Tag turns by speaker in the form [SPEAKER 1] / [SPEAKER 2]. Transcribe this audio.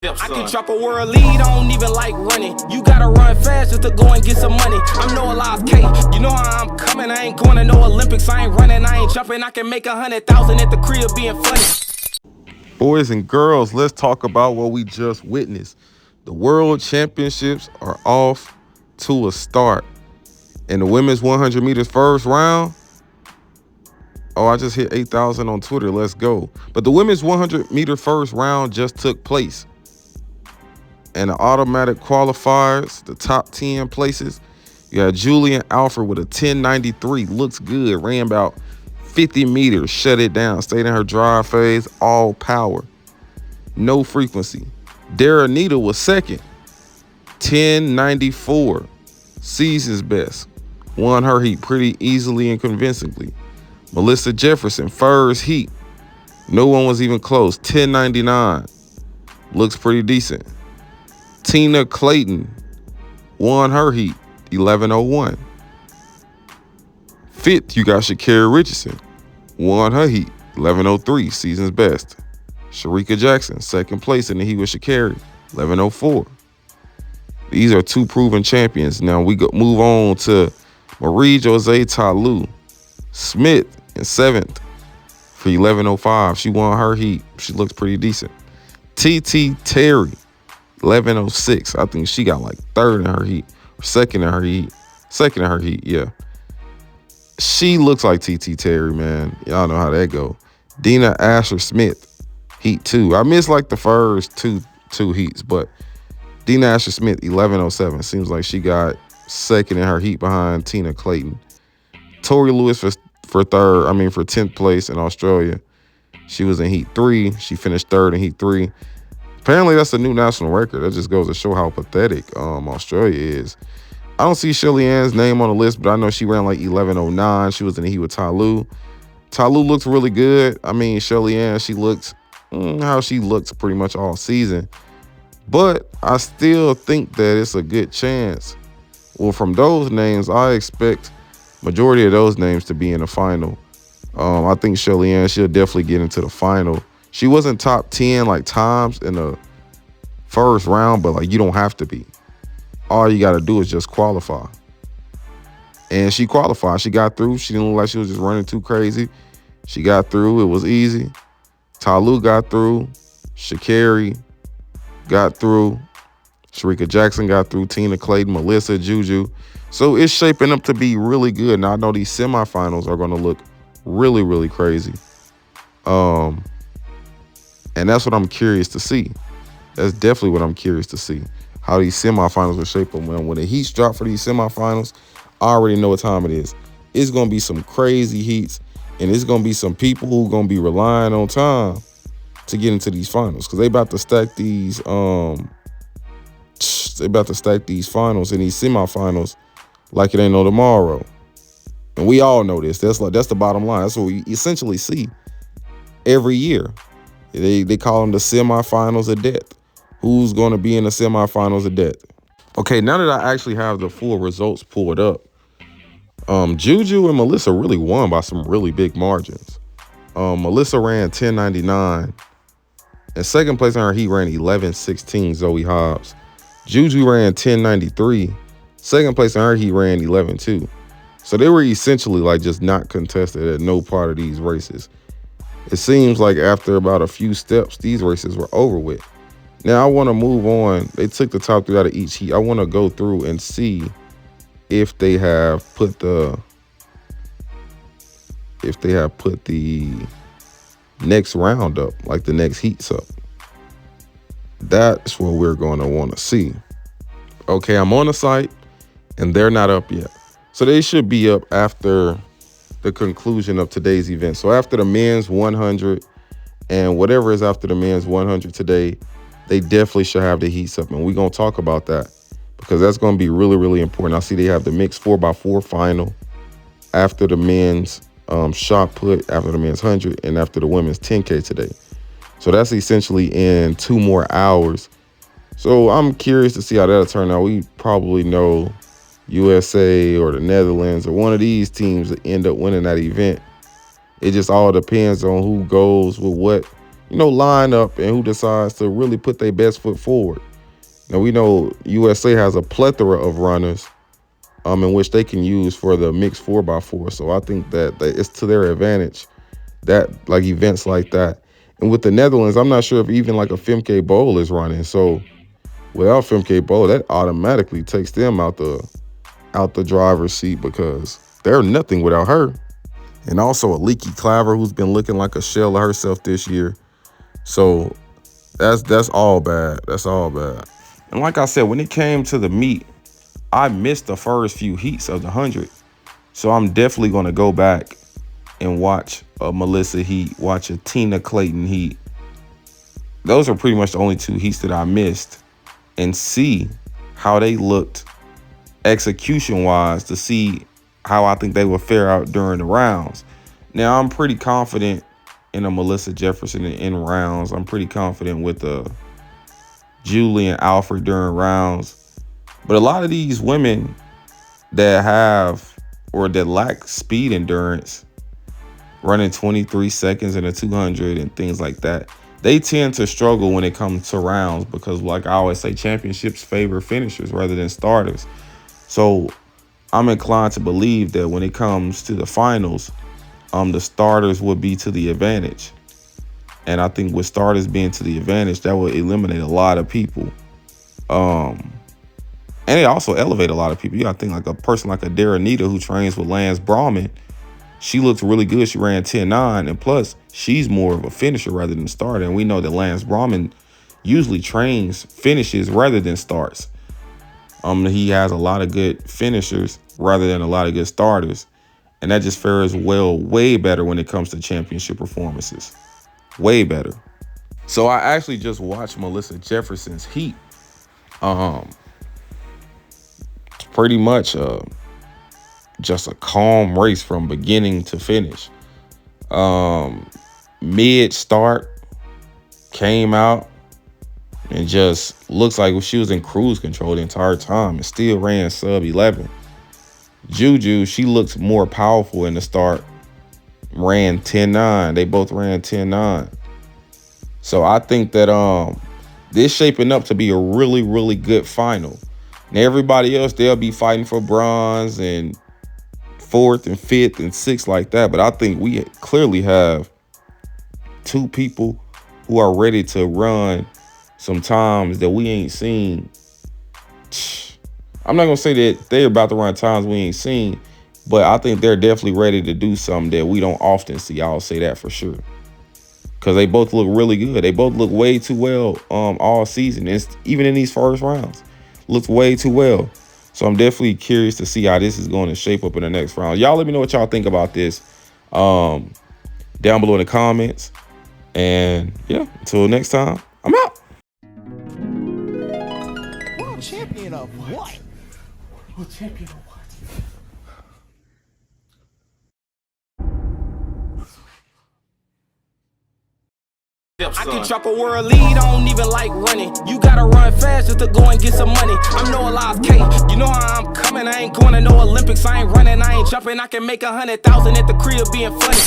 [SPEAKER 1] I can drop a world lead, I don't even like running. You gotta run fast just to go and get some money. I'm Noah Lyles K, you know how I'm coming. I ain't going to no Olympics, I ain't running, I ain't jumping. I can make 100,000 at the crib being funny.
[SPEAKER 2] Boys and girls, let's talk about what we just witnessed. The World Championships are off to a start. In the women's 100 meters first round, oh, I just hit 8,000 on Twitter. Let's go. But the women's 100 meter first round just took place. And the automatic qualifiers, the top 10 places, you got Julien Alfred with a 10.93. Looks good. Ran about 50 meters. Shut it down. Stayed in her drive phase. All power. No frequency. Dina was second. 10.94. Season's best. Won her heat pretty easily and convincingly. Melissa Jefferson, first heat. No one was even close. 10.99. Looks pretty decent. Tina Clayton won her heat. 11.01. Fifth, you got Sha'Carri Richardson. Won her heat. 11.03. Season's best. Shericka Jackson, second place in the heat with Sha'Carri. 11.04. These are two proven champions. Now we move on to Marie-Josée Talu Smith in seventh for 11.05. She won her heat. She looks pretty decent. TT Terry, 11.06. I think she got like third in her heat. Or second in her heat. Second in her heat, yeah. She looks like TT Terry, man. Y'all know how that go. Dina Asher Smith, heat 2. I missed like the first two heats, but Dina Asher Smith, 11.07. Seems like she got second in her heat behind Tina Clayton. Tori Lewis for 10th place in Australia. She was in heat 3. She finished third in heat 3. Apparently, that's a new national record. That just goes to show how pathetic Australia is. I don't see Shelly Ann's name on the list, but I know she ran like 11.09. She was in the heat with Talu. Talu looks really good. I mean, Shelly Ann, she looks how she looks pretty much all season. But I still think that it's a good chance. Well, from those names, I expect majority of those names to be in the final. I think Shelly Ann, she'll definitely get into the final. She wasn't top 10 like times in the first round, but like you don't have to be. All you got to do is just qualify. And she qualified. She got through. She didn't look like she was just running too crazy. She got through. It was easy. Talu got through. Sha'Carri got through. Shericka Jackson got through. Tina Clayton, Melissa, Juju. So it's shaping up to be really good. Now I know these semifinals are going to look really, really crazy. And that's what I'm curious to see. That's definitely what I'm curious to see. How these semifinals will shape up. When the heats drop for these semifinals, I already know what time it is. It's going to be some crazy heats. And it's going to be some people who are going to be relying on time to get into these finals. Because they about to stack these finals and these semifinals like it ain't no tomorrow. And we all know this. That's the bottom line. That's what we essentially see every year. They call them the semifinals of death. Who's going to be in the semifinals of death? Okay, now that I actually have the full results pulled up, Juju and Melissa really won by some really big margins. Melissa ran 10.99. And second place on her heat ran 11.16, Zoe Hobbs. Juju ran 10.93. Second place on her heat ran 11.2. So they were essentially like just not contested at no part of these races. It seems like after about a few steps, these races were over with. Now I want to move on. They took the top 3 out of each heat. I want to go through and see if they have put the next round up, like the next heats up. That's what we're going to want to see. Okay, I'm on the site and they're not up yet. So they should be up after the conclusion of today's event. So after the men's 100 and whatever is after the men's 100 today, they definitely should have the heats up. And we're going to talk about that because that's going to be really, really important. I see they have the mixed 4x4 final after the men's shot put, after the men's 100, and after the women's 10K today. So that's essentially in 2 more hours. So I'm curious to see how that'll turn out. We probably know USA or the Netherlands or one of these teams that end up winning that event. It just all depends on who goes with what, line up and who decides to really put their best foot forward. Now, we know USA has a plethora of runners in which they can use for the mixed 4x4. So I think that it's to their advantage that like events like that. And with the Netherlands, I'm not sure if even like a Femke Bol is running. So without Femke Bol, that automatically takes them out the driver's seat because they're nothing without her. And also a Leaky Claver who's been looking like a shell of herself this year. So that's all bad. That's all bad. And like I said, when it came to the meet, I missed the first few heats of the 100. So I'm definitely going to go back and watch a Melissa heat, watch a Tina Clayton heat. Those are pretty much the only two heats that I missed, and see how they looked execution-wise to see how I think they would fare out during the rounds. Now, I'm pretty confident in a Melissa Jefferson in rounds. I'm pretty confident with a Julien Alfred during rounds. But a lot of these women that have or that lack speed endurance, running 23 seconds in a 200 and things like that, they tend to struggle when it comes to rounds because, like I always say, championships favor finishers rather than starters. So I'm inclined to believe that when it comes to the finals, the starters would be to the advantage. And I think with starters being to the advantage, that would eliminate a lot of people. And it also elevate a lot of people. You gotta think like a person like a Daranita who trains with Lance Brahman. She looks really good. She ran 10.9, and plus she's more of a finisher rather than a starter. And we know that Lance Brahman usually trains finishes rather than starts. He has a lot of good finishers rather than a lot of good starters. And that just fares well, way better when it comes to championship performances. Way better. So I actually just watched Melissa Jefferson's heat. Pretty much just a calm race from beginning to finish. Mid start, came out and just looks like she was in cruise control the entire time and still ran sub 11. Juju, she looks more powerful in the start, ran 10.9. They both ran 10.9. So I think that this shaping up to be a really, really good final. And everybody else, they'll be fighting for bronze and 4th and 5th and 6th like that. But I think we clearly have two people who are ready to run some times that we ain't seen. I'm not going to say that they're about to run times we ain't seen, but I think they're definitely ready to do something that we don't often see. I'll say that for sure. Because they both look really good. They both look way too well all season. And even in these first rounds, looks way too well. So I'm definitely curious to see how this is going to shape up in the next round. Y'all let me know what y'all think about this down below in the comments. And yeah, until next time, I'm out.
[SPEAKER 3] World champion of what?
[SPEAKER 1] World champion of what? I can drop a world lead, I don't even like running. You gotta run fast just to go and get some money. I'm no Elias K, you know how I'm coming. I ain't going to no Olympics, I ain't running, I ain't jumping. I can make 100,000 at the crib being funny.